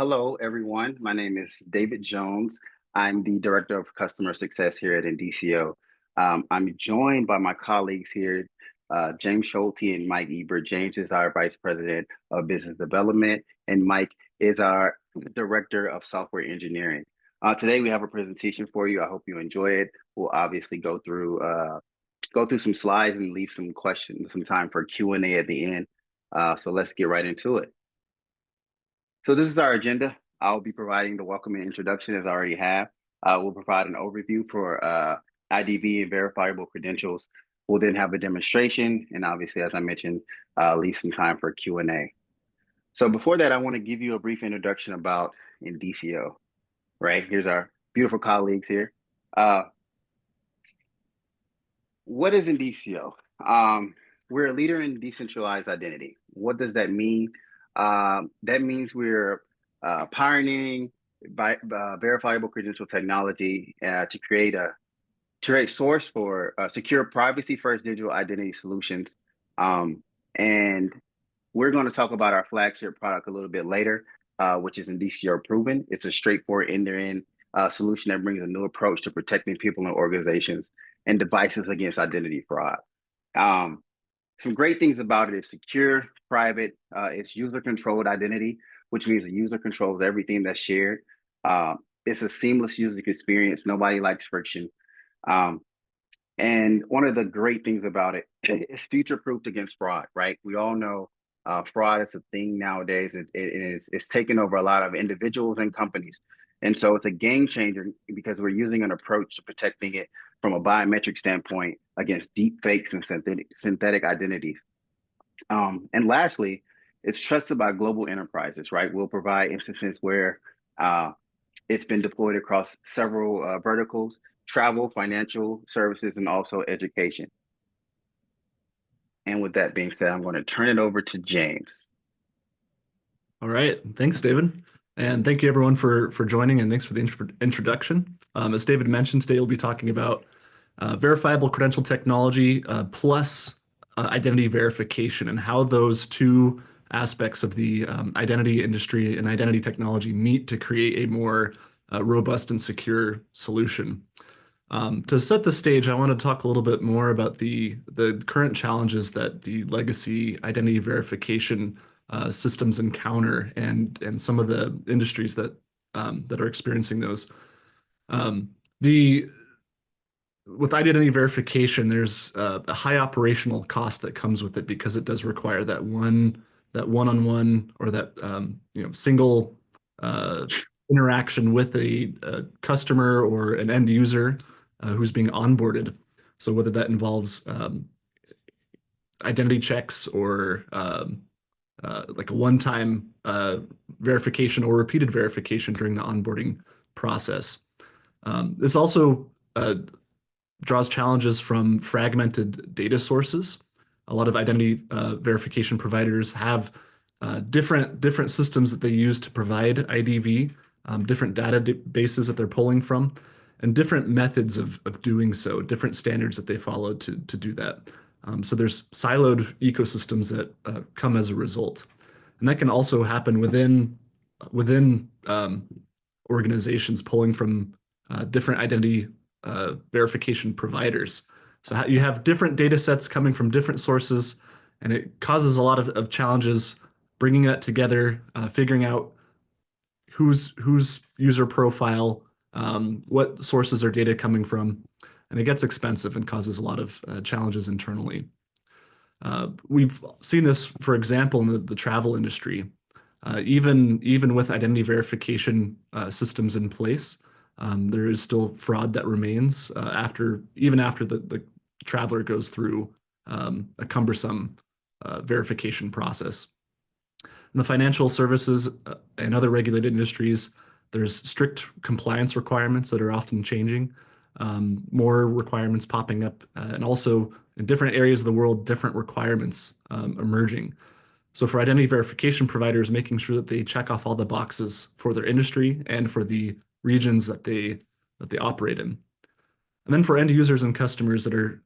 Hello, everyone. My name is David Jones. I'm the Director of Customer Success here at Indicio. I'm joined by my colleagues here, James Schulte and Mike Ebert. James is our Vice President of Business Development, and Mike is our Director of Software Engineering. Today, we have a presentation for you. I hope you enjoy it. We'll obviously go through some slides and leave some questions, some time for Q&A at the end. So let's get right into it. So this is our agenda. I'll be providing the welcoming introduction as I already have. We'll provide an overview for IDV and verifiable credentials. We'll then have a demonstration, and obviously, as I mentioned, leave some time for Q&A. So before that, I want to give you a brief introduction about Indicio, right? Here's our beautiful colleagues here. What is Indicio? We're a leader in decentralized identity. What does that mean? That means we're pioneering verifiable credential technology to create source for secure privacy-first digital identity solutions. And we're going to talk about our flagship product a little bit later, which is Indicio Proven. It's a straightforward end-to-end solution that brings a new approach to protecting people and organizations and devices against identity fraud. Some great things about it is secure, private, it's user-controlled identity, which means the user controls everything that's shared. It's a seamless user experience. Nobody likes friction. And one of the great things about it is future-proofed against fraud, right? We all know fraud is a thing nowadays. It's taken over a lot of individuals and companies. And so it's a game changer because we're using an approach to protecting it from a biometric standpoint against deep fakes and synthetic identities. And lastly, it's trusted by global enterprises, right? We'll provide instances where it's been deployed across several verticals: travel, financial services, and also education. And with that being said, I'm going to turn it over to James. All right. Thanks, David. And thank you, everyone, for joining, and thanks for the introduction. As David mentioned, today we'll be talking about verifiable credential technology plus identity verification and how those two aspects of the identity industry and identity technology meet to create a more robust and secure solution. To set the stage, I want to talk a little bit more about the current challenges that the legacy identity verification systems encounter and some of the industries that are experiencing those. With identity verification, there's a high operational cost that comes with it because it does require that one-on-one or that single interaction with a customer or an end user who's being onboarded. So whether that involves identity checks or like a one-time verification or repeated verification during the onboarding process. This also draws challenges from fragmented data sources. A lot of identity verification providers have different systems that they use to provide IDV, different databases that they're pulling from, and different methods of doing so, different standards that they follow to do that. So there's siloed ecosystems that come as a result. And that can also happen within organizations pulling from different identity verification providers. So you have different data sets coming from different sources, and it causes a lot of challenges bringing that together, figuring out whose user profile, what sources are data coming from, and it gets expensive and causes a lot of challenges internally. We've seen this, for example, in the travel industry. Even with identity verification systems in place, there is still fraud that remains even after the traveler goes through a cumbersome verification process. In the financial services and other regulated industries, there's strict compliance requirements that are often changing, more requirements popping up, and also in different areas of the world, different requirements emerging. So for identity verification providers, making sure that they check off all the boxes for their industry and for the regions that they operate in. And then for end users and customers that are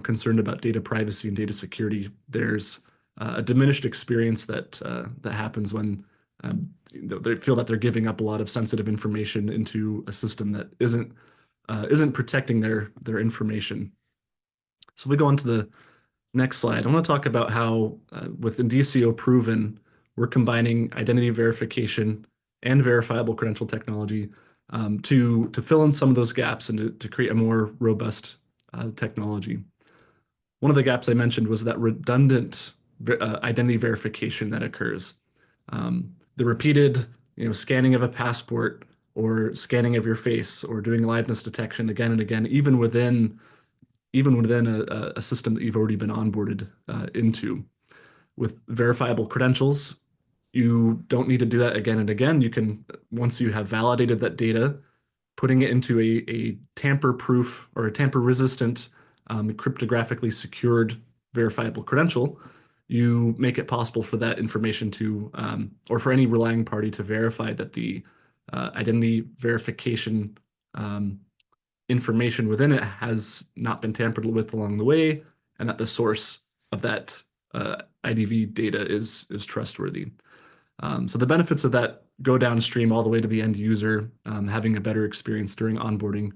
concerned about data privacy and data security, there's a diminished experience that happens when They feel that they're giving up a lot of sensitive information into a system that isn't protecting their information. So if we go on to the next slide, I want to talk about how with Indicio Proven, we're combining identity verification and verifiable credential technology to fill in some of those gaps and to create a more robust technology. One of the gaps I mentioned was that redundant identity verification that occurs. The repeated, scanning of a passport or scanning of your face or doing liveness detection again and again, even within a system that you've already been onboarded into. With verifiable credentials, you don't need to do that again and again. You can, once you have validated that data, putting it into a tamper-proof or a tamper-resistant, cryptographically secured verifiable credential, you make it possible for that information to, or for any relying party to verify that the identity verification information within it has not been tampered with along the way, and that the source of that IDV data is trustworthy. So the benefits of that go downstream all the way to the end user, having a better experience during onboarding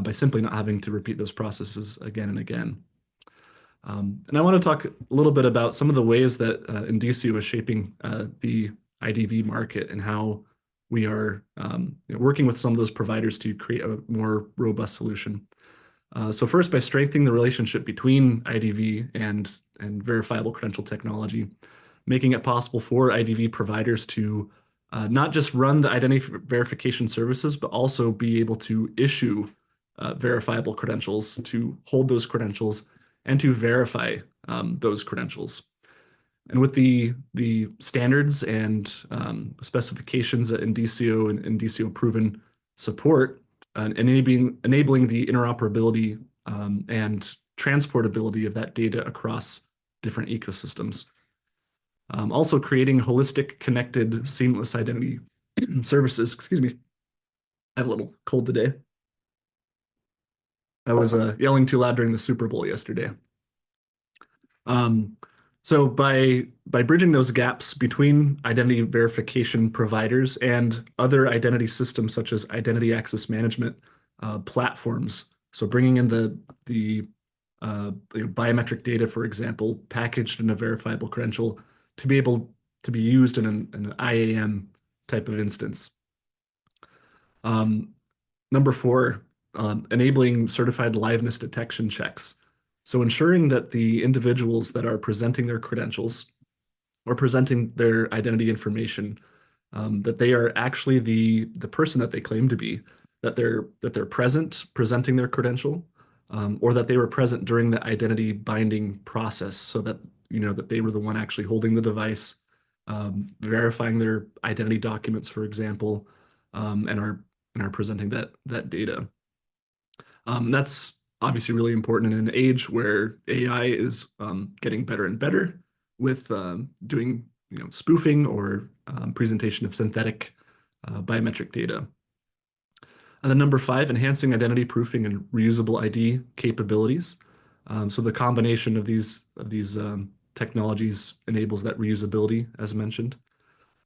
by simply not having to repeat those processes again and again. And I want to talk a little bit about some of the ways that Indicio is shaping the IDV market and how we are working with some of those providers to create a more robust solution. So first, by strengthening the relationship between IDV and verifiable credential technology, making it possible for IDV providers to not just run the identity verification services, but also be able to issue verifiable credentials, to hold those credentials, and to verify those credentials. And with the standards and specifications that Indicio and Indicio Proven support, enabling the interoperability and transportability of that data across different ecosystems. Also creating holistic, connected, seamless identity services. Excuse me. I have a little cold today. I was yelling too loud during the Super Bowl yesterday. So by bridging those gaps between identity verification providers and other identity systems such as identity access management platforms, so bringing in the biometric data, for example, packaged in a verifiable credential to be able to be used in an IAM type of instance. Number 4, enabling certified liveness detection checks. So ensuring that the individuals that are presenting their credentials or presenting their identity information, that they are actually the person that they claim to be, that they're present presenting their credential, or that they were present during the identity binding process, so that that they were the one actually holding the device, verifying their identity documents, for example, and are presenting that data. That's obviously really important in an age where AI is getting better and better with doing spoofing or presentation of synthetic biometric data. And then number 5, enhancing identity proofing and reusable ID capabilities. So the combination of these technologies enables that reusability, as mentioned.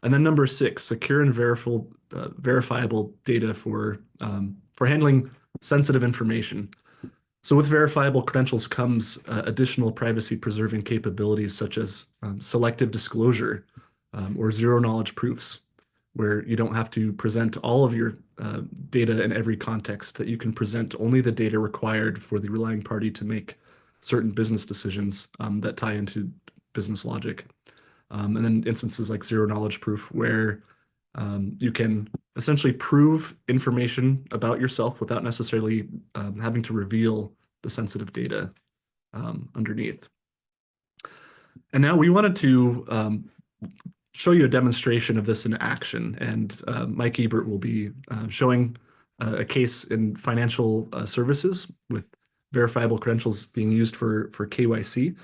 And then number 6, secure and verifiable data for handling sensitive information. So with verifiable credentials comes additional privacy-preserving capabilities such as selective disclosure or zero-knowledge proofs, where you don't have to present all of your data in every context, that you can present only the data required for the relying party to make certain business decisions that tie into business logic. And then instances like zero-knowledge proof, where you can essentially prove information about yourself without necessarily having to reveal the sensitive data underneath. And now we wanted to show you a demonstration of this in action. And Mike Ebert will be showing a case in financial services with verifiable credentials being used for KYC.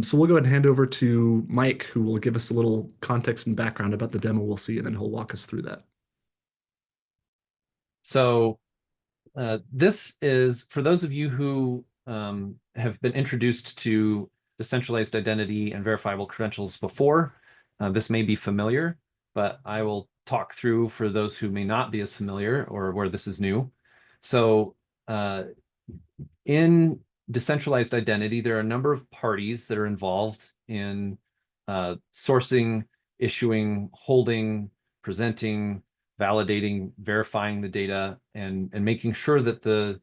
So we'll go ahead and hand over to Mike, who will give us a little context and background about the demo we'll see, and then he'll walk us through that. So this is, for those of you who have been introduced to decentralized identity and verifiable credentials before, this may be familiar. but I will talk through for those who may not be as familiar or where this is new. So in decentralized identity, there are a number of parties that are involved in sourcing, issuing, holding, presenting, validating, verifying the data, and making sure that the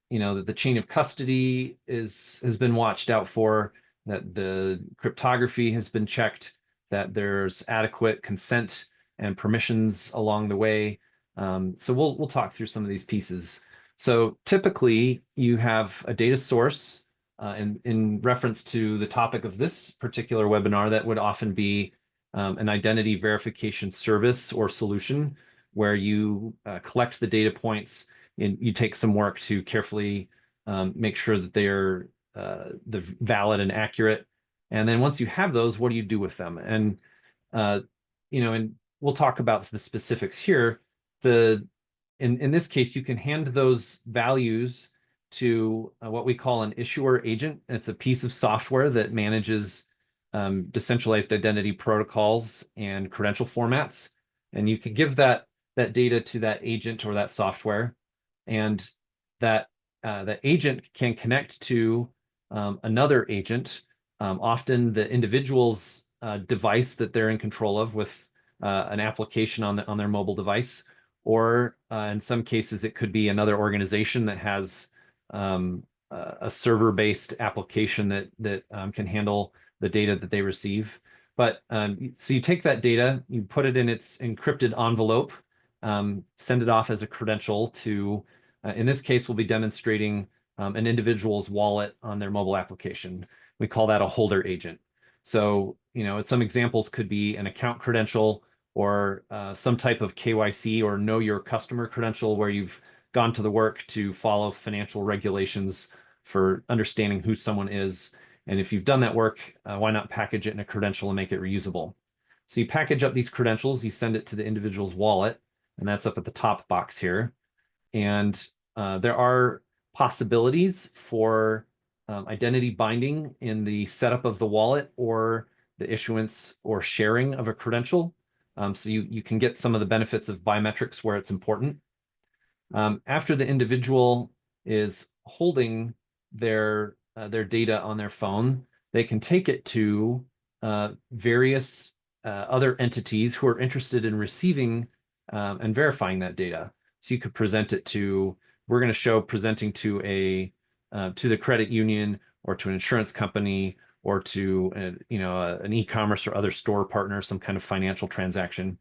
that the chain of custody has been watched out for, that the cryptography has been checked, that there's adequate consent and permissions along the way. So we'll talk through some of these pieces. So typically you have a data source in reference to the topic of this particular webinar, that would often be an identity verification service or solution where you collect the data points and you take some work to carefully make sure that they're valid and accurate. And then once you have those, what do you do with them? And and we'll talk about the specifics here. In this case, you can hand those values to what we call an issuer agent. It's a piece of software that manages decentralized identity protocols and credential formats. And you can give that data to that agent or that software, and that agent can connect to another agent, often the individual's device that they're in control of with an application on their mobile device, or in some cases it could be another organization that has a server-based application that can handle the data that they receive. But so you take that data, you put it in its encrypted envelope, send it off as a credential to, in this case, we'll be demonstrating an individual's wallet on their mobile application. We call that a holder agent. So, some examples could be an account credential, or some type of KYC or know your customer credential, where you've gone to the work to follow financial regulations for understanding who someone is. And if you've done that work, why not package it in a credential and make it reusable? So you package up these credentials, you send it to the individual's wallet, and that's up at the top box here. And there are possibilities for identity binding in the setup of the wallet or the issuance or sharing of a credential. So you can get some of the benefits of biometrics where it's important. After the individual is holding their data on their phone, they can take it to various other entities who are interested in receiving and verifying that data. So you could present it to, we're going to show presenting to to the credit union, or to an insurance company, or to an e-commerce or other store partner, some kind of financial transaction.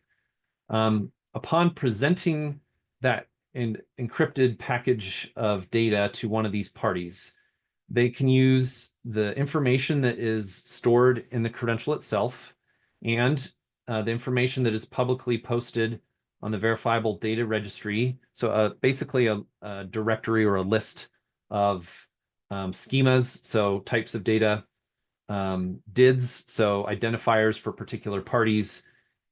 Upon presenting that encrypted package of data to one of these parties, they can use the information that is stored in the credential itself and the information that is publicly posted on the verifiable data registry. So basically a directory or a list of schemas, so types of data, DIDs, so identifiers for particular parties,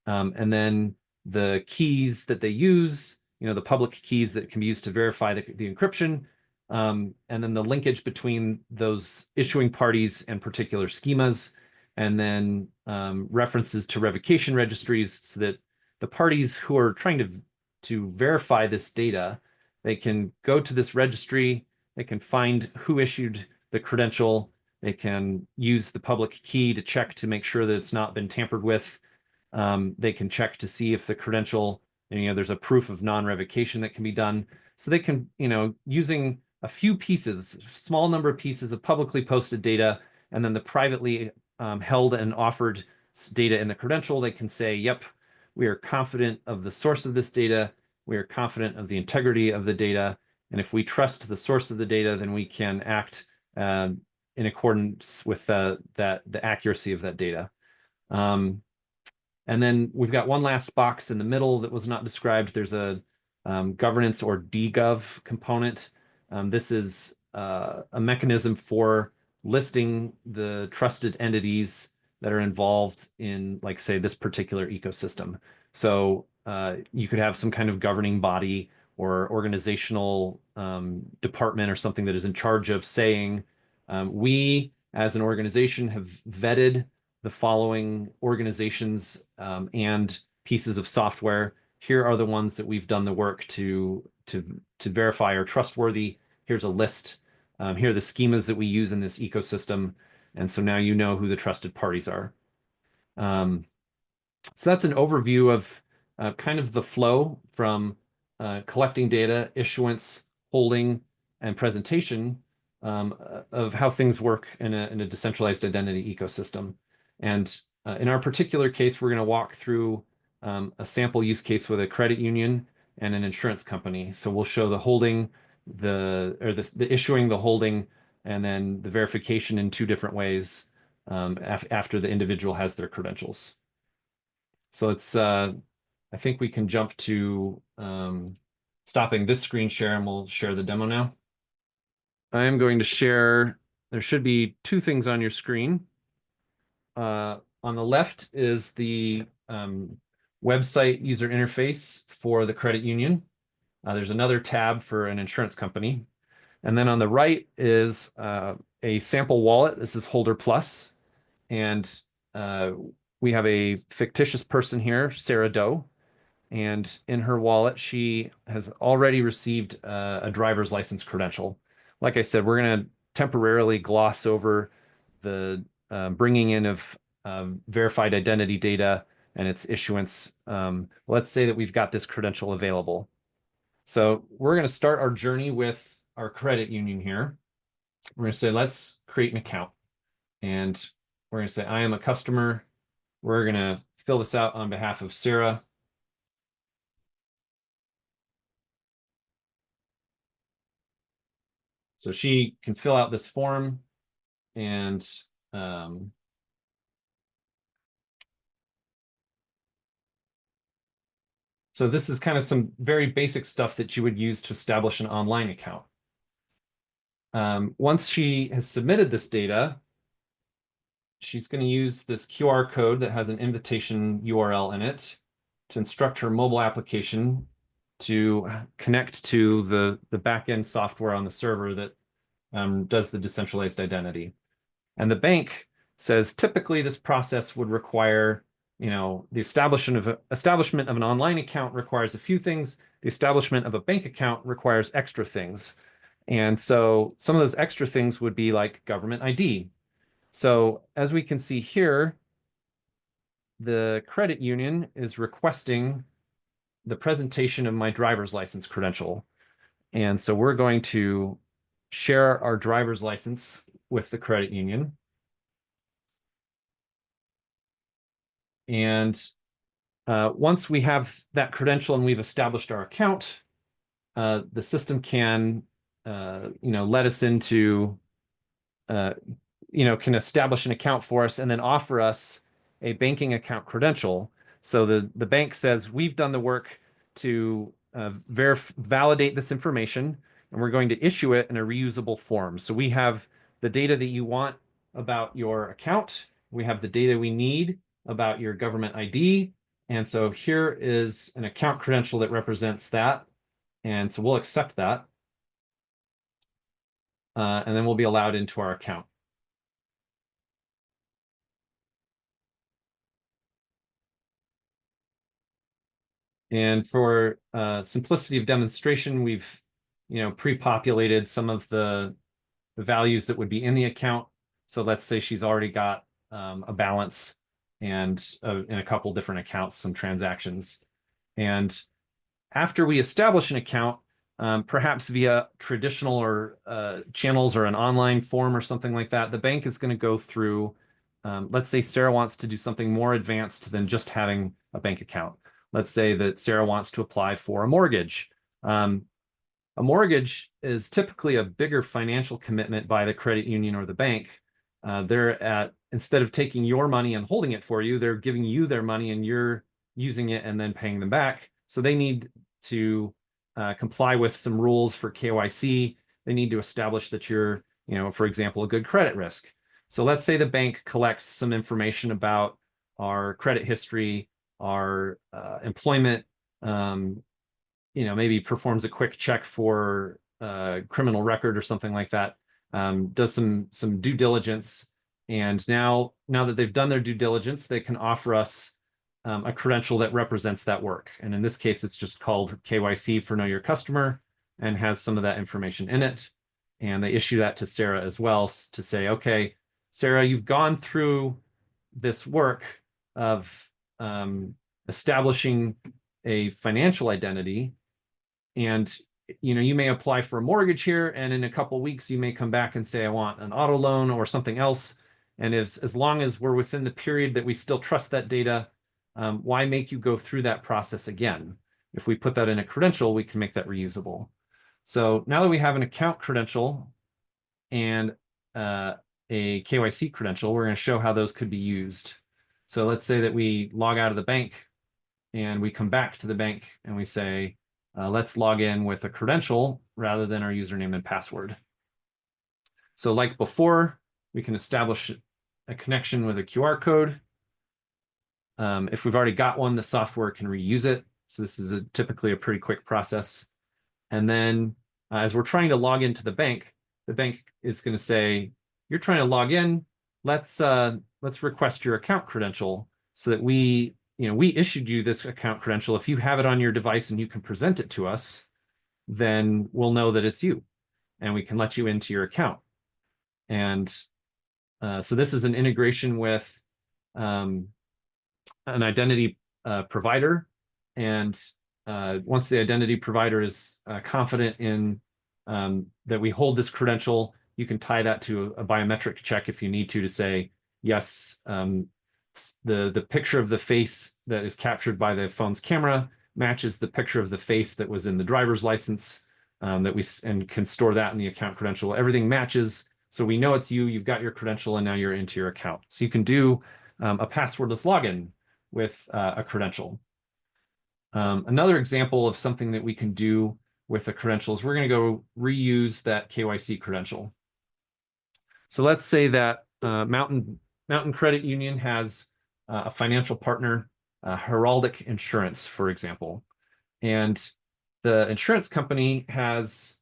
and then the keys that they use, the public keys that can be used to verify the encryption, and then the linkage between those issuing parties and particular schemas, and then references to revocation registries, so that the parties who are trying to verify this data, they can go to this registry, they can find who issued the credential, they can use the public key to check to make sure that it's not been tampered with. They can check to see if the credential, there's a proof of non-revocation that can be done. So they can, using a few pieces, small number of pieces of publicly posted data, and then the privately held and offered data in the credential, they can say, yep, we are confident of the source of this data, we are confident of the integrity of the data, and if we trust the source of the data, then we can act in accordance with the accuracy of that data. And then we've got one last box in the middle that was not described. There's a governance or DGov component. This is a mechanism for listing the trusted entities that are involved in, like, say, this particular ecosystem. So you could have some kind of governing body or organizational department or something that is in charge of saying, we as an organization have vetted the following organizations and pieces of software. Here are the ones that we've done the work to verify are trustworthy. Here's a list. Here are the schemas that we use in this ecosystem. And so now you know who the trusted parties are. So that's an overview of kind of the flow from collecting data, issuance, holding, and presentation of how things work in a decentralized identity ecosystem. And in our particular case, we're going to walk through a sample use case with a credit union and an insurance company. So we'll show the holding, the issuing, the holding, and then the verification in two different ways after the individual has their credentials. So it's, I think we can jump to stopping this screen share, and we'll share the demo now. I am going to share, there should be two things on your screen. On the left is the website user interface for the credit union. There's another tab for an insurance company. And then on the right is a sample wallet. This is Holder Plus. And we have a fictitious person here, Sarah Doe. And in her wallet, she has already received a driver's license credential. Like I said, we're going to temporarily gloss over the bringing in of verified identity data and its issuance. Let's say that we've got this credential available. So we're going to start our journey with our credit union here. We're going to say, let's create an account. And we're going to say, I am a customer. We're going to fill this out on behalf of Sarah. So she can fill out this form, and so this is kind of some very basic stuff that you would use to establish an online account. Once she has submitted this data, she's going to use this QR code that has an invitation URL in it to instruct her mobile application to connect to the backend software on the server that does the decentralized identity. And the bank says typically this process would require, the establishment of an online account requires a few things. The establishment of a bank account requires extra things. And so some of those extra things would be like government ID. So as we can see here, the credit union is requesting the presentation of my driver's license credential. And so we're going to share our driver's license with the credit union. And once we have that credential and we've established our account, the system can, let us into, can establish an account for us and then offer us a banking account credential. So the bank says, we've done the work to validate this information, and we're going to issue it in a reusable form. So we have the data that you want about your account. We have the data we need about your government ID. And so here is an account credential that represents that. And so we'll accept that. And then we'll be allowed into our account. And for simplicity of demonstration, we've pre-populated some of the values that would be in the account. So let's say she's already got a balance and in a couple different accounts, some transactions. And after we establish an account, perhaps via traditional or channels or an online form or something like that, the bank is going to go through, let's say Sarah wants to do something more advanced than just having a bank account. Let's say that Sarah wants to apply for a mortgage. A mortgage is typically a bigger financial commitment by the credit union or the bank. Instead of taking your money and holding it for you, they're giving you their money and you're using it and then paying them back. So they need to comply with some rules for KYC. They need to establish that you're, for example, a good credit risk. So let's say the bank collects some information about our credit history, our employment, maybe performs a quick check for criminal record or something like that, does some due diligence. And now that they've done their due diligence, they can offer us a credential that represents that work. And in this case, it's just called KYC for Know Your Customer and has some of that information in it. And they issue that to Sarah as well to say, okay, Sarah, you've gone through this work of establishing a financial identity, and you may apply for a mortgage here, and in a couple of weeks you may come back and say, I want an auto loan or something else. And as long as we're within the period that we still trust that data, why make you go through that process again? If we put that in a credential, we can make that reusable. So now that we have an account credential and a KYC credential, we're going to show how those could be used. So let's say that we log out of the bank and we come back to the bank and we say, let's log in with a credential rather than our username and password. So like before, we can establish a connection with a QR code. If we've already got one, the software can reuse it. So this is typically a pretty quick process. And then as we're trying to log into the bank is going to say, you're trying to log in, let's request your account credential so that we issued you this account credential. If you have it on your device and you can present it to us, then we'll know that it's you and we can let you into your account. And so this is an integration with an identity provider. And once the identity provider is confident in that we hold this credential, you can tie that to a biometric check if you need to say, yes, the picture of the face that is captured by the phone's camera matches the picture of the face that was in the driver's license, and can store that in the account credential. Everything matches, so we know it's you. You've got your credential, and now you're into your account. So you can do a passwordless login with a credential. Another example of something that we can do with a credential is we're going to go reuse that KYC credential. So let's say that Mountain Credit Union has a financial partner, Heraldic Insurance, for example. And the insurance company has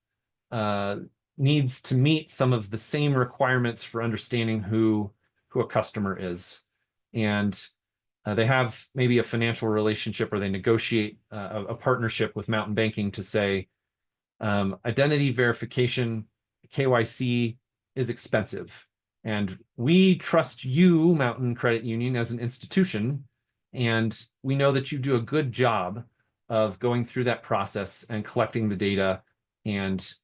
needs to meet some of the same requirements for understanding who a customer is. And they have maybe a financial relationship, or they negotiate a partnership with Mountain Banking to say, identity verification, KYC, is expensive. And we trust you, Mountain Credit Union, as an institution, and we know that you do a good job of going through that process and collecting the data, and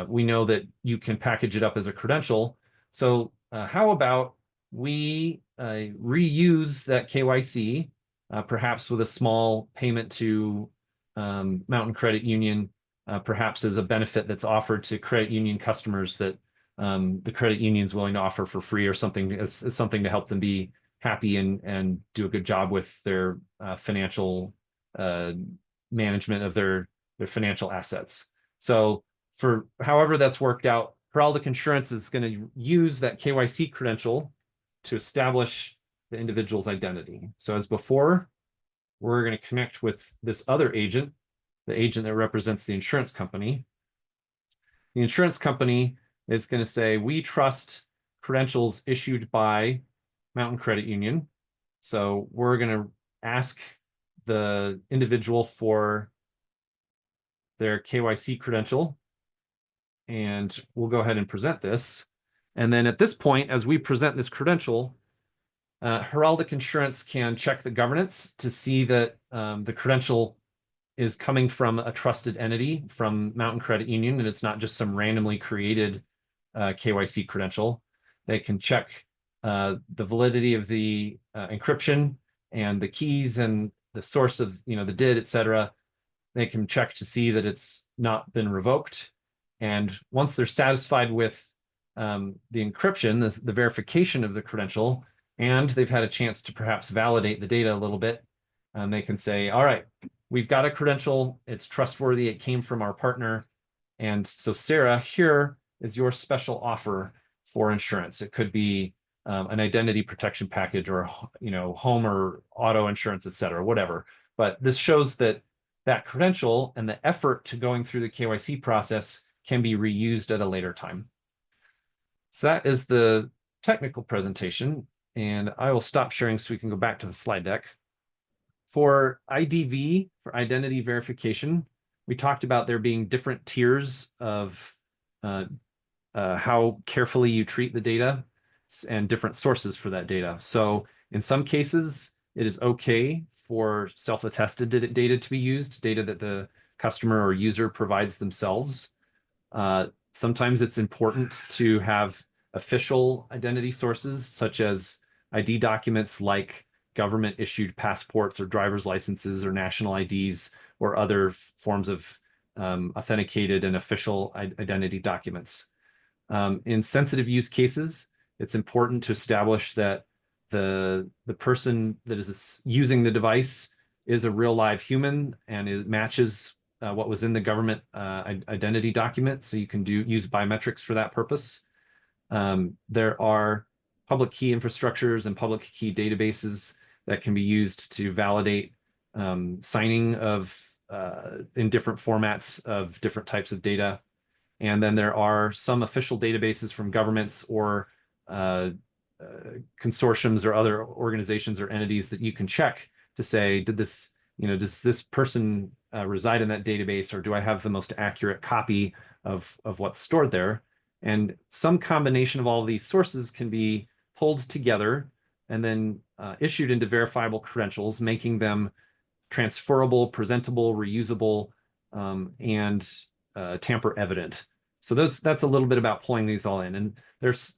we know that you can package it up as a credential. So how about we reuse that KYC, perhaps with a small payment to Mountain Credit Union, perhaps as a benefit that's offered to credit union customers that the credit union is willing to offer for free, or something as something to help them be happy and do a good job with their financial management of their financial assets. So for however that's worked out, Heraldic Insurance is going to use that KYC credential to establish the individual's identity. So as before, we're going to connect with this other agent, the agent that represents the insurance company. The insurance company is going to say, we trust credentials issued by Mountain Credit Union. So we're going to ask the individual for their KYC credential, and we'll go ahead and present this. And then at this point, as we present this credential, Heraldic Insurance can check the governance to see that the credential is coming from a trusted entity from Mountain Credit Union, and it's not just some randomly created KYC credential. They can check the validity of the encryption and the keys and the source of the DID, etc. They can check to see that it's not been revoked. And once they're satisfied with the encryption, the verification of the credential, and they've had a chance to perhaps validate the data a little bit, they can say, all right, we've got a credential, it's trustworthy, it came from our partner. And so Sarah, here is your special offer for insurance. It could be an identity protection package, or home or auto insurance, etc., whatever. But this shows that that credential and the effort to going through the KYC process can be reused at a later time. So that is the technical presentation, and I will stop sharing so we can go back to the slide deck. For IDV, for identity verification, we talked about there being different tiers of how carefully you treat the data and different sources for that data. So in some cases, it is okay for self-attested data to be used, data that the customer or user provides themselves. Sometimes it's important to have official identity sources, such as ID documents like government issued passports or driver's licenses or national IDs or other forms of authenticated and official identity documents. In sensitive use cases, it's important to establish that the person that is using the device is a real live human and it matches what was in the government identity document. So you can use biometrics for that purpose. There are public key infrastructures and public key databases that can be used to validate signing of in different formats of different types of data. And then there are some official databases from governments or consortiums or other organizations or entities that you can check to say, does this person reside in that database, or do I have the most accurate copy of what's stored there? And some combination of all of these sources can be pulled together and then issued into verifiable credentials, making them transferable, presentable, reusable, and tamper evident. So that's a little bit about pulling these all in. And there's,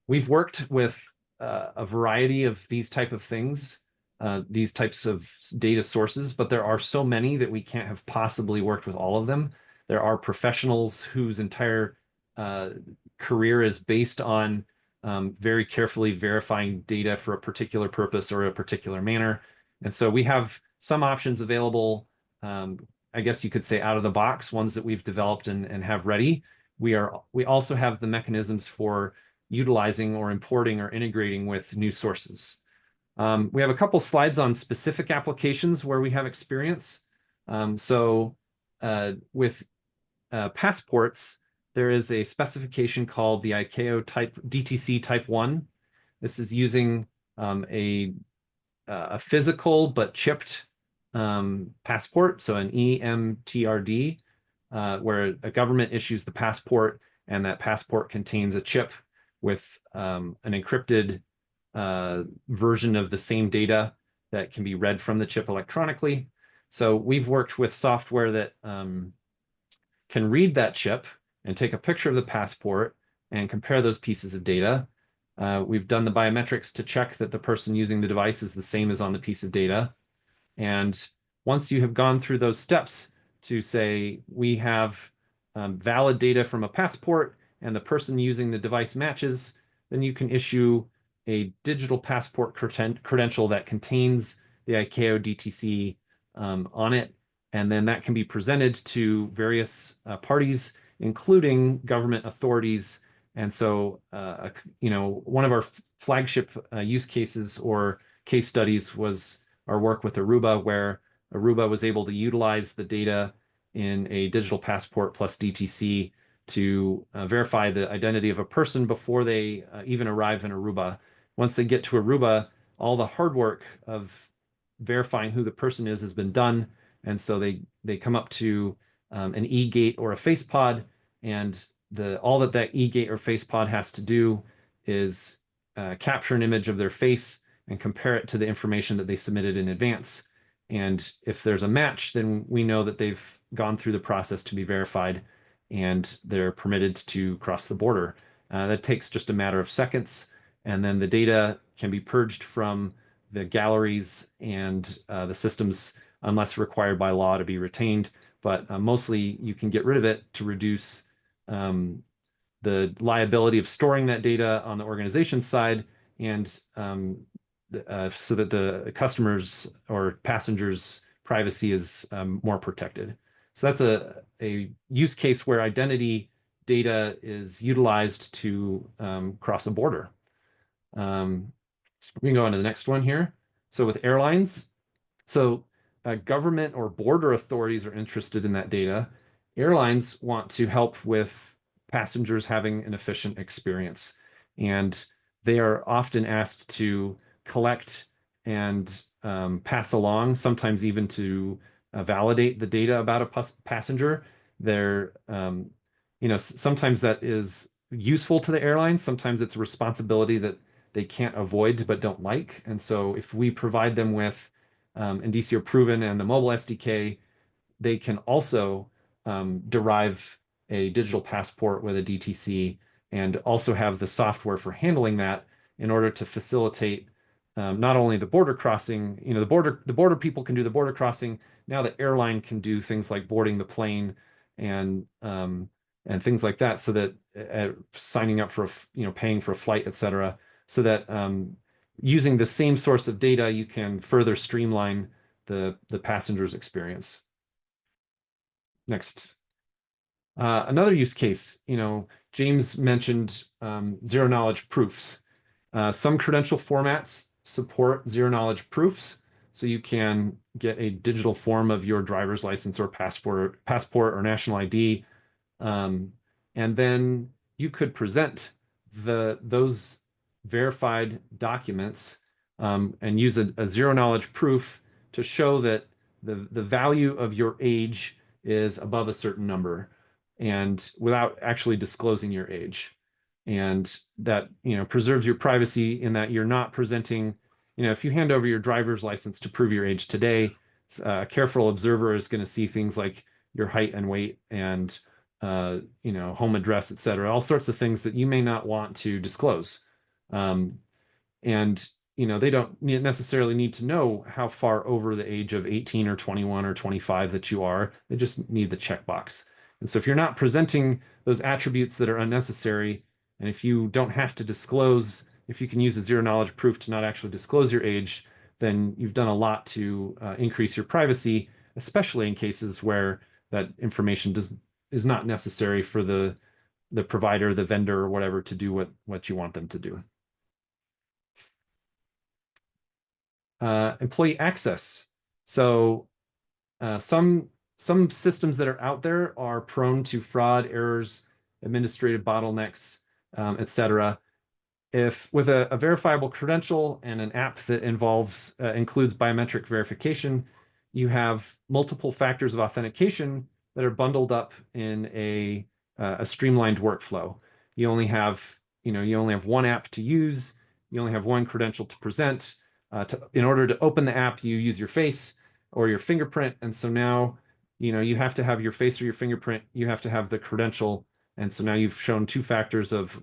we've worked with a variety of these type of things, these types of data sources, but there are so many that we can't have possibly worked with all of them. There are professionals whose entire career is based on very carefully verifying data for a particular purpose or a particular manner. And so we have some options available, I guess you could say out of the box, ones that we've developed and have ready. We also have the mechanisms for utilizing or importing or integrating with new sources. We have a couple slides on specific applications where we have experience. With passports, there is a specification called the ICAO DTC Type 1. This is using a physical but chipped passport, so an EMTRD, where a government issues the passport, and that passport contains a chip with an encrypted version of the same data that can be read from the chip electronically. So we've worked with software that can read that chip and take a picture of the passport and compare those pieces of data. We've done the biometrics to check that the person using the device is the same as on the piece of data. And once you have gone through those steps to say, we have valid data from a passport and the person using the device matches, then you can issue a digital passport credential that contains the ICAO DTC on it. And then that can be presented to various parties, including government authorities. And so, one of our flagship use cases or case studies was our work with Aruba, where Aruba was able to utilize the data in a digital passport plus DTC to verify the identity of a person before they even arrive in Aruba. Once they get to Aruba, all the hard work of verifying who the person is has been done. And so they come up to an e-gate or a face pod, and all that e-gate or face pod has to do is capture an image of their face and compare it to the information that they submitted in advance. And if there's a match, then we know that they've gone through the process to be verified and they're permitted to cross the border. That takes just a matter of seconds. And then the data can be purged from the galleries and the systems unless required by law to be retained. But mostly you can get rid of it to reduce the liability of storing that data on the organization side, and so that the customers or passengers' privacy is more protected. So that's a use case where identity data is utilized to cross a border. We can go on to the next one here. So with airlines, government or border authorities are interested in that data. Airlines want to help with passengers having an efficient experience. And they are often asked to collect and pass along, sometimes even to validate the data about a passenger. They're, sometimes that is useful to the airline. Sometimes it's a responsibility that they can't avoid but don't like. And so if we provide them with Indicio Proven and the mobile SDK, they can also derive a digital passport with a DTC and also have the software for handling that in order to facilitate not only the border crossing, the border people can do the border crossing. Now the airline can do things like boarding the plane and things like that, so that signing up for paying for a flight, etc., so that using the same source of data, you can further streamline the passenger's experience. Next. Another use case, James mentioned zero knowledge proofs. Some credential formats support zero knowledge proofs, so you can get a digital form of your driver's license or passport or national ID, and then you could present those verified documents and use a zero knowledge proof to show that the value of your age is above a certain number, and without actually disclosing your age. And that, preserves your privacy in that you're not presenting, if you hand over your driver's license to prove your age today, a careful observer is going to see things like your height and weight and, home address, etc., all sorts of things that you may not want to disclose. And they don't necessarily need to know how far over the age of 18 or 21 or 25 that you are. They just need the checkbox. And so if you're not presenting those attributes that are unnecessary, and if you don't have to disclose, if you can use a zero knowledge proof to not actually disclose your age, then you've done a lot to increase your privacy, especially in cases where that information is not necessary for the provider, the vendor, or whatever to do what you want them to do. Employee access. So some systems that are out there are prone to fraud, errors, administrative bottlenecks, etc. If with a verifiable credential and an app that includes biometric verification, you have multiple factors of authentication that are bundled up in a streamlined workflow. You only have one app to use. You only have one credential to present. In order to open the app, you use your face or your fingerprint. And so now, you have to have your face or your fingerprint. You have to have the credential. And so now you've shown two factors of,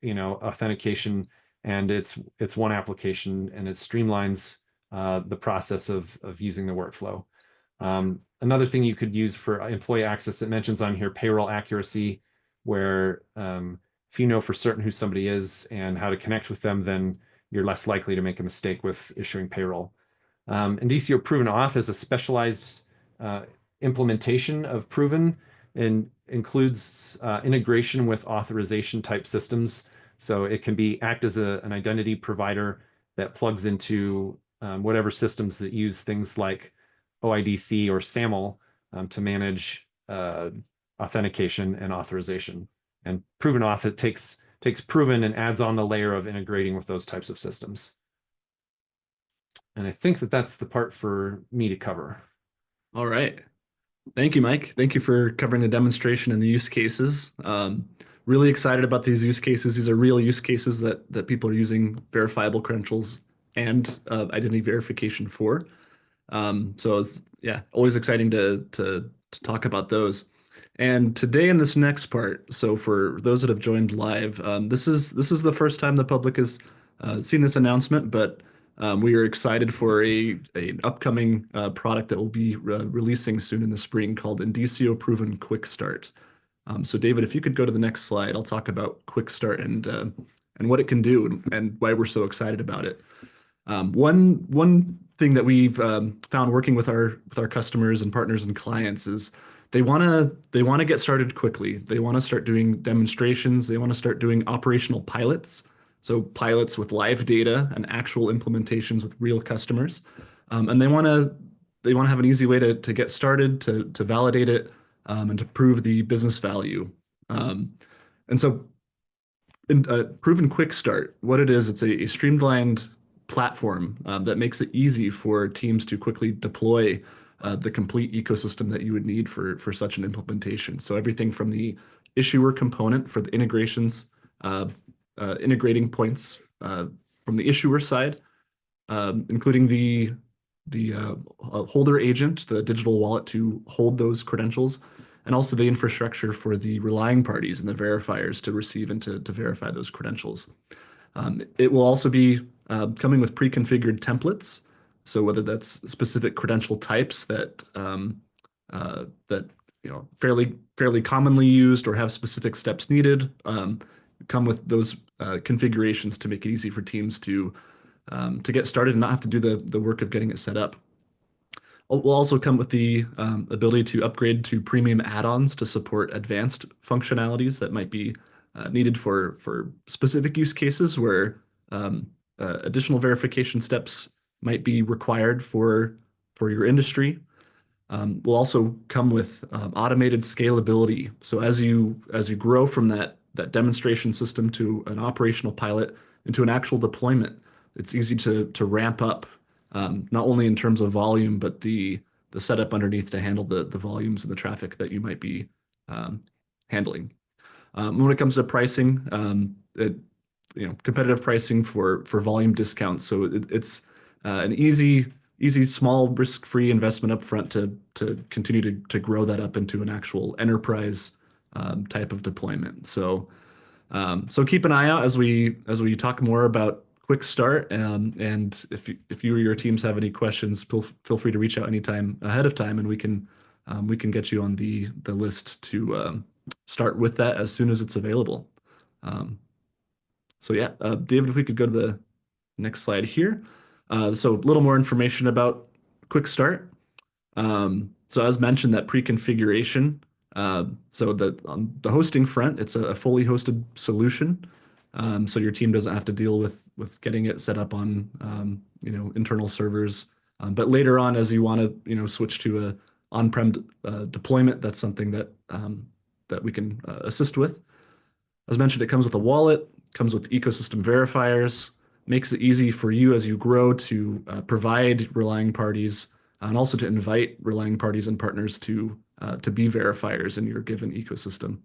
authentication, and it's one application, and it streamlines the process of using the workflow. Another thing you could use for employee access, it mentions on here payroll accuracy, where if you know for certain who somebody is and how to connect with them, then you're less likely to make a mistake with issuing payroll. Indicio Proven Auth is a specialized implementation of Proven and includes integration with authorization type systems. So it can act as an identity provider that plugs into whatever systems that use things like OIDC or SAML to manage authentication and authorization. And Proven Auth, it takes Proven and adds on the layer of integrating with those types of systems. And I think that's the part for me to cover. All right. Thank you, Mike. Thank you for covering the demonstration and the use cases. Really excited about these use cases. These are real use cases that people are using verifiable credentials and identity verification for. So it's always exciting to talk about those. And today in this next part, so for those that have joined live, this is the first time the public has seen this announcement, but we are excited for an upcoming product that will be releasing soon in the spring called Indicio Proven Quick Start. So David, if you could go to the next slide, I'll talk about Quick Start and what it can do and why we're so excited about it. One thing that we've found working with our customers and partners and clients is they want to get started quickly. They want to start doing demonstrations. They want to start doing operational pilots. So pilots with live data and actual implementations with real customers. And they want to have an easy way to get started, to validate it, and to prove the business value. And so in Proven Quick Start, what it is, it's a streamlined platform that makes it easy for teams to quickly deploy the complete ecosystem that you would need for such an implementation. So everything from the issuer component for the integrations, integrating points from the issuer side, including the holder agent, the digital wallet to hold those credentials, and also the infrastructure for the relying parties and the verifiers to receive and to verify those credentials. It will also be coming with pre-configured templates. So whether that's specific credential types that fairly commonly used or have specific steps needed, come with those configurations to make it easy for teams to get started and not have to do the work of getting it set up. Will also come with the ability to upgrade to premium add-ons to support advanced functionalities that might be needed for specific use cases where additional verification steps might be required for your industry. Will also come with automated scalability. So as you grow from that demonstration system to an operational pilot into an actual deployment, it's easy to ramp up, not only in terms of volume, but the setup underneath to handle the volumes and the traffic that you might be handling. When it comes to pricing, competitive pricing for volume discounts. So it's an easy, small, risk-free investment up front to continue to grow that up into an actual enterprise type of deployment. So keep an eye out as we talk more about Quick Start. And if you or your teams have any questions, feel free to reach out anytime ahead of time, and we can get you on the list to start with that as soon as it's available. So yeah, David, if we could go to the next slide here. So a little more information about Quick Start. So as mentioned, that pre-configuration. So on the hosting front, it's a fully hosted solution. So your team doesn't have to deal with getting it set up on internal servers. But later on, as you want to switch to a on-prem deployment, that's something that we can assist with. As mentioned, it comes with a wallet, comes with ecosystem verifiers, makes it easy for you as you grow to provide relying parties and also to invite relying parties and partners to be verifiers in your given ecosystem.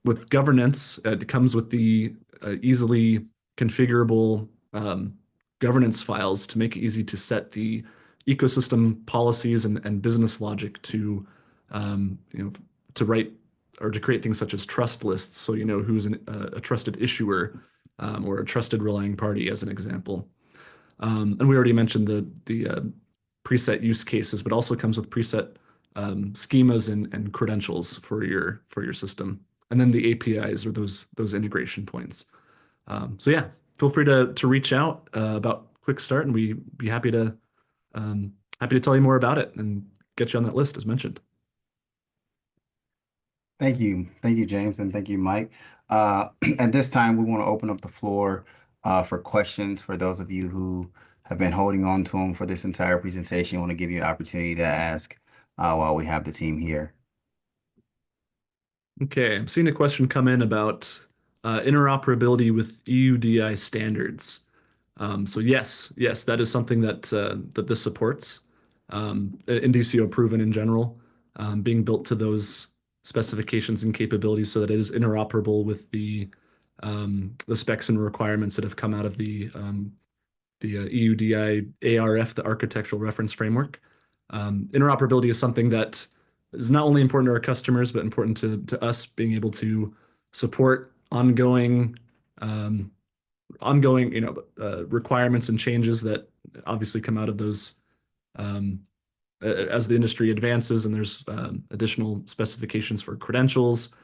With governance, it comes with the easily configurable governance files to make it easy to set the ecosystem policies and business logic to write or to create things such as trust lists, so you know who's a trusted issuer or a trusted relying party, as an example. And we already mentioned the preset use cases, but also comes with preset schemas and credentials for your system. And then the APIs are those integration points. So yeah, feel free to reach out about Quick Start, and we'd be happy to tell you more about it and get you on that list as mentioned. Thank you, James, and thank you, Mike. At this time, we want to open up the floor for questions for those of you who have been holding on to them for this entire presentation. I want to give you an opportunity to ask while we have the team here. Okay, I'm seeing a question come in about interoperability with EUDI standards. So yes, that is something that this supports. Indicio Proven in general, being built to those specifications and capabilities so that it is interoperable with the specs and requirements that have come out of the EUDI ARF, the Architectural Reference Framework. Interoperability is something that is not only important to our customers, but important to us, being able to support ongoing requirements and changes that obviously come out of those as the industry advances, and there's additional specifications for credentials,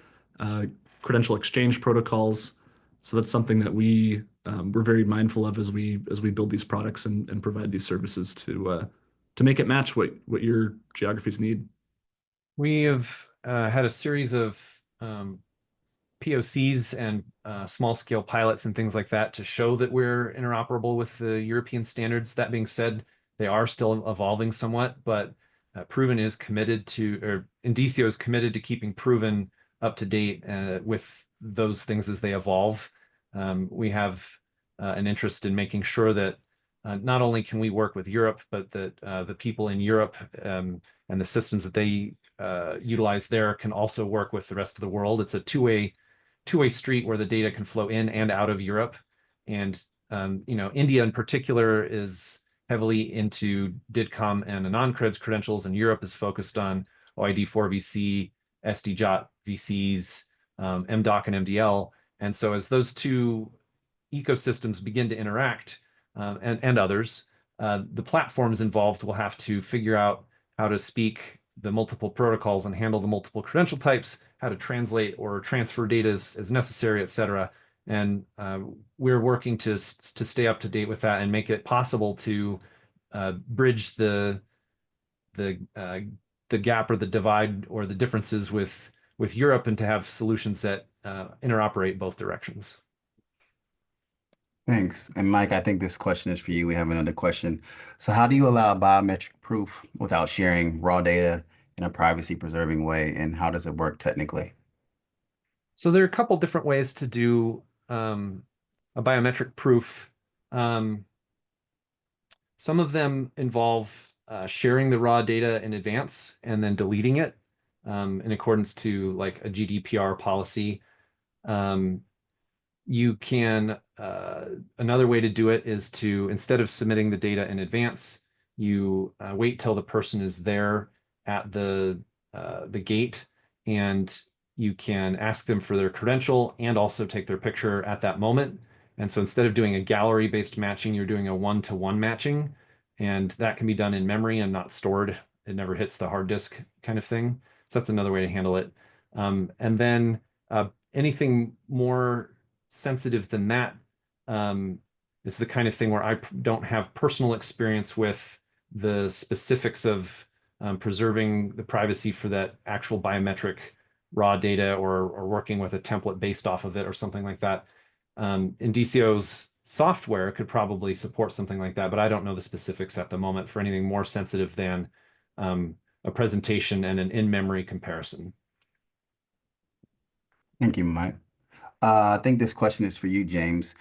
credential exchange protocols. So that's something that we're very mindful of as we build these products and provide these services to make it match what your geographies need. We have had a series of POCs and small-scale pilots and things like that to show that we're interoperable with the European standards. That being said, they are still evolving somewhat, but Proven is committed to, or Indicio is committed to keeping Proven up to date with those things as they evolve. We have an interest in making sure that not only can we work with Europe, but that the people in Europe and the systems that they utilize there can also work with the rest of the world. It's a two-way street where the data can flow in and out of Europe. And India in particular is heavily into DIDCOM and non-creds credentials, and Europe is focused on OID4 VC, SDJOT VCs, MDoc and MDL. And so as those two ecosystems begin to interact, and others, the platforms involved will have to figure out how to speak the multiple protocols and handle the multiple credential types, how to translate or transfer data as necessary, et cetera. And we're working to stay up to date with that and make it possible to bridge the gap or the divide or the differences with Europe, and to have solutions that interoperate both directions. Thanks. And Mike, I think this question is for you. We have another question. So how do you allow biometric proof without sharing raw data in a privacy preserving way? And how does it work technically? So there are a couple different ways to do a biometric proof. Some of them involve sharing the raw data in advance and then deleting it in accordance to like a GDPR policy. You can, another way to do it is to, instead of submitting the data in advance, you wait till the person is there at the gate, and you can ask them for their credential and also take their picture at that moment. And so instead of doing a gallery-based matching, you're doing a one-to-one matching, and that can be done in memory and not stored. It never hits the hard disk kind of thing. So that's another way to handle it. And then anything more sensitive than that is the kind of thing where I don't have personal experience with the specifics of preserving the privacy for that actual biometric raw data, or working with a template based off of it or something like that. Indicio's software could probably support something like that, but I don't know the specifics at the moment for anything more sensitive than a presentation and an in-memory comparison. Thank you, Mike. I think this question is for you, James.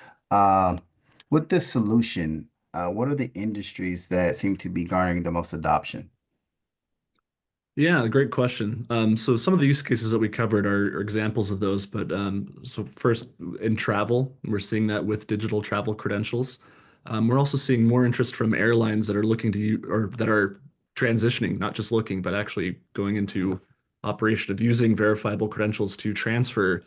With this solution, what are the industries that seem to be garnering the most adoption? Yeah, great question. So some of the use cases that we covered are examples of those, but so first in travel, we're seeing that with digital travel credentials. We're also seeing more interest from airlines that are looking to or that are transitioning, not just looking, but actually going into operation of using verifiable credentials to transfer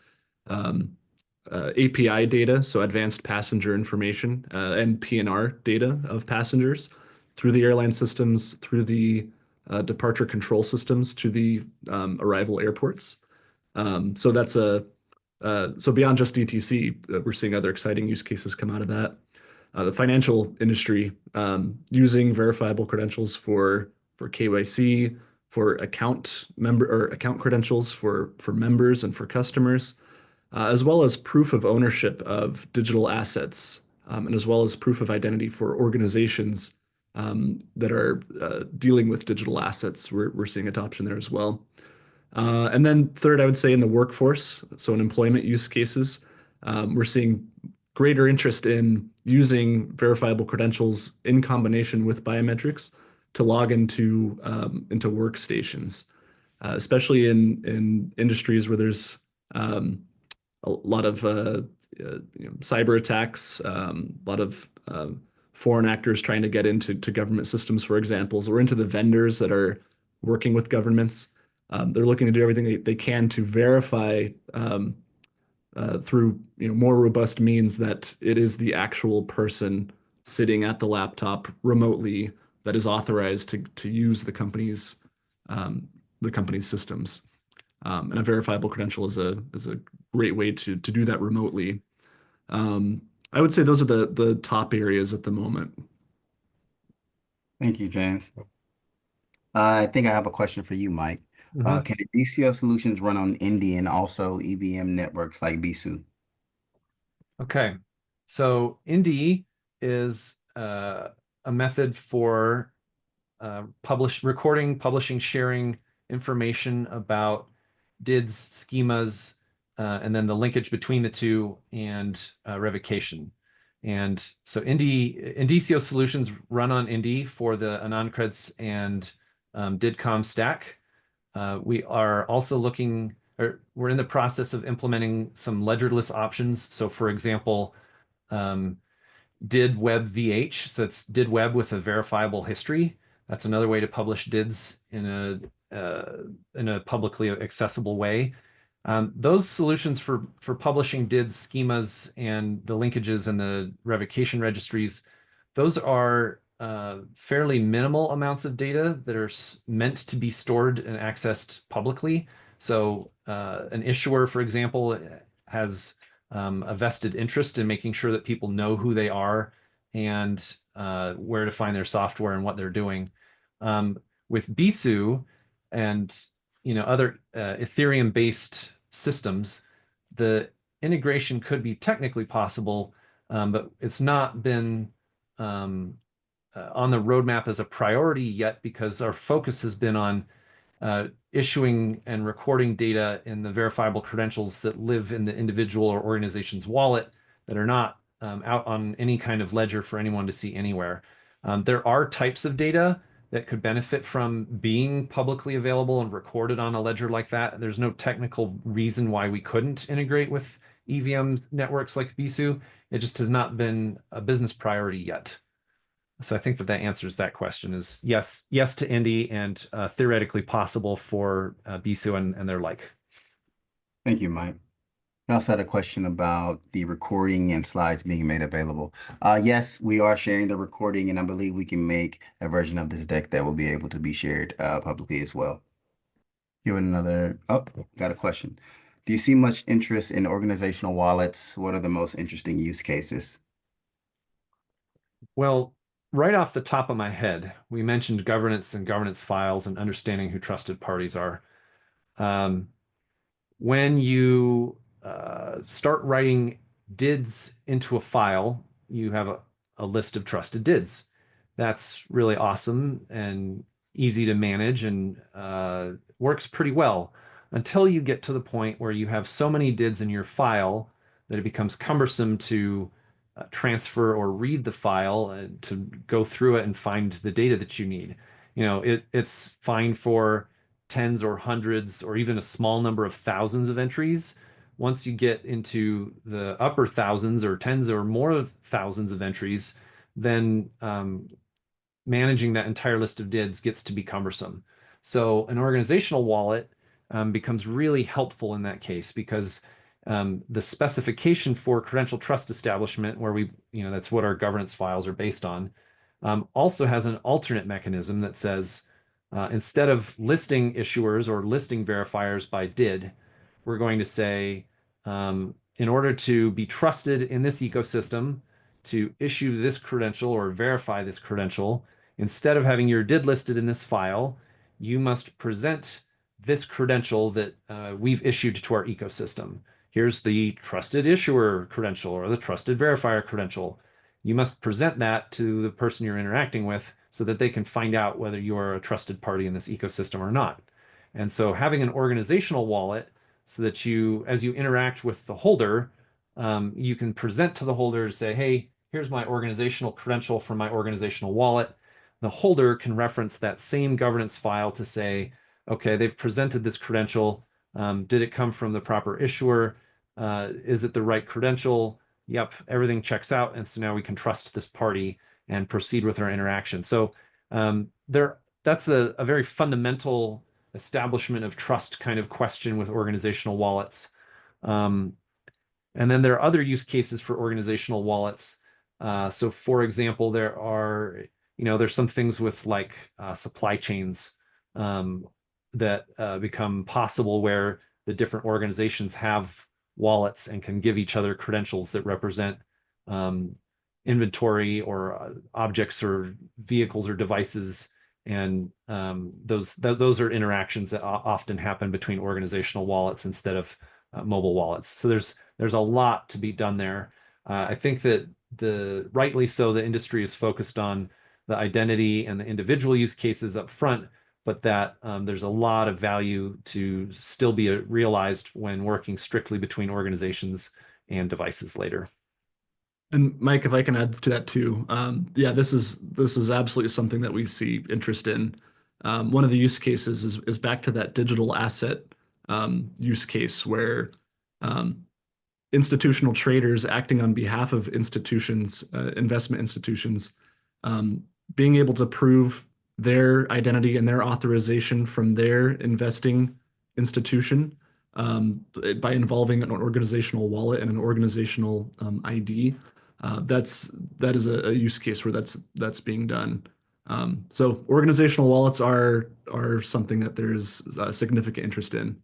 API data, so advanced passenger information, and PNR data of passengers through the airline systems, through the departure control systems to the arrival airports. So that's so beyond just DTC, we're seeing other exciting use cases come out of that. The financial industry using verifiable credentials for KYC, for account credentials for members and for customers, as well as proof of ownership of digital assets, and as well as proof of identity for organizations that are dealing with digital assets. We're seeing adoption there as well. And then third, I would say in the workforce, so in employment use cases, we're seeing greater interest in using verifiable credentials in combination with biometrics to log into workstations, especially in industries where there's a lot of cyber attacks, a lot of foreign actors trying to get into government systems, for example, or into the vendors that are working with governments. They're looking to do everything they can to verify through more robust means that it is the actual person sitting at the laptop remotely that is authorized to use the company's systems. And a verifiable credential is a great way to do that remotely. I would say those are the top areas at the moment. Thank you, James. I think I have a question for you, Mike. Mhm. Can Indicio solutions run on Indy and also EVM networks like BSU? Okay, so Indy is a method for recording, publishing, sharing information about DIDs, schemas, and then the linkage between the two, and revocation. And so Indicio solutions run on Indy for the AnonCreds and DIDCOM stack. We are also looking, or we're in the process of implementing some ledgerless options. So for example, DID web VH, so it's DID web with a verifiable history. That's another way to publish DIDs in a publicly accessible way. Those solutions for publishing DIDs, schemas, and the linkages and the revocation registries, those are fairly minimal amounts of data that are meant to be stored and accessed publicly. So an issuer, for example, has a vested interest in making sure that people know who they are and where to find their software and what they're doing. With BISU and other Ethereum-based systems, the integration could be technically possible, but it's not been on the roadmap as a priority yet because our focus has been on issuing and recording data in the verifiable credentials that live in the individual or organization's wallet that are not out on any kind of ledger for anyone to see anywhere. There are types of data that could benefit from being publicly available and recorded on a ledger like that. There's no technical reason why we couldn't integrate with EVM networks like BISU. It just has not been a business priority yet. So I think that answers that question is yes to Indy and theoretically possible for BISU and their like. Thank you, Mike. I also had a question about the recording and slides being made available. Yes, we are sharing the recording, and I believe we can make a version of this deck that will be able to be shared publicly as well. Here another, got a question. Do you see much interest in organizational wallets? What are the most interesting use cases? Well, right off the top of my head, we mentioned governance and governance files and understanding who trusted parties are. When you start writing DIDs into a file, you have a list of trusted DIDs. That's really awesome and easy to manage and works pretty well until you get to the point where you have so many DIDs in your file that it becomes cumbersome to transfer or read the file to go through it and find the data that you need. It's fine for tens or hundreds or even a small number of thousands of entries. Once you get into the upper thousands or tens or more thousands of entries, then managing that entire list of DIDs gets to be cumbersome. So an organizational wallet becomes really helpful in that case because the specification for credential trust establishment, where that's what our governance files are based on, also has an alternate mechanism that says, instead of listing issuers or listing verifiers by DID, we're going to say, in order to be trusted in this ecosystem, to issue this credential or verify this credential, instead of having your DID listed in this file, you must present this credential that we've issued to our ecosystem. Here's the trusted issuer credential or the trusted verifier credential. You must present that to the person you're interacting with so that they can find out whether you are a trusted party in this ecosystem or not. And so having an organizational wallet so that as you interact with the holder, you can present to the holder to say, hey, here's my organizational credential from my organizational wallet. The holder can reference that same governance file to say, okay, they've presented this credential. Did it come from the proper issuer? Is it the right credential? Yep, everything checks out. And so now we can trust this party and proceed with our interaction. So that's a very fundamental establishment of trust kind of question with organizational wallets. And then there are other use cases for organizational wallets. So for example, there's some things with like supply chains that become possible where the different organizations have wallets and can give each other credentials that represent inventory or objects or vehicles or devices. And those are interactions that often happen between organizational wallets instead of mobile wallets. So there's a lot to be done there. I think that rightly so, the industry is focused on the identity and the individual use cases up front, but that there's a lot of value to still be realized when working strictly between organizations and devices later. And Mike, if I can add to that too, yeah, this is absolutely something that we see interest in. One of the use cases is back to that digital asset use case where um, institutional traders acting on behalf of institutions, investment institutions, um, being able to prove their identity and their authorization from their investing institution by involving an organizational wallet and an organizational ID. That is a use case where that's being done. So organizational wallets are something that there is significant interest in.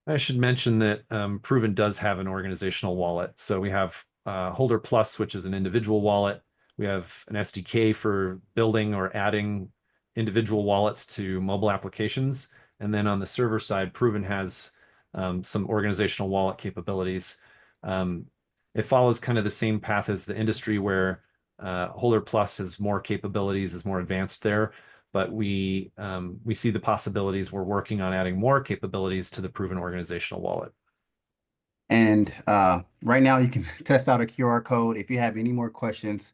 I should mention that Proven does have an organizational wallet. So we have Holder Plus, which is an individual wallet. We have an SDK for building or adding individual wallets to mobile applications. And then on the server side, Proven has some organizational wallet capabilities. It follows kind of the same path as the industry where Holder Plus has more capabilities, is more advanced there. But we see the possibilities. We're working on adding more capabilities to the Proven organizational wallet. And right now you can test out a QR code. If you have any more questions,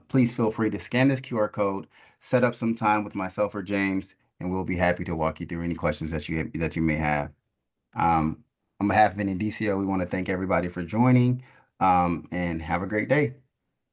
please feel free to scan this QR code, set up some time with myself or James, and we'll be happy to walk you through any questions that you may have. On behalf of Indicio, we want to thank everybody for joining, and have a great day.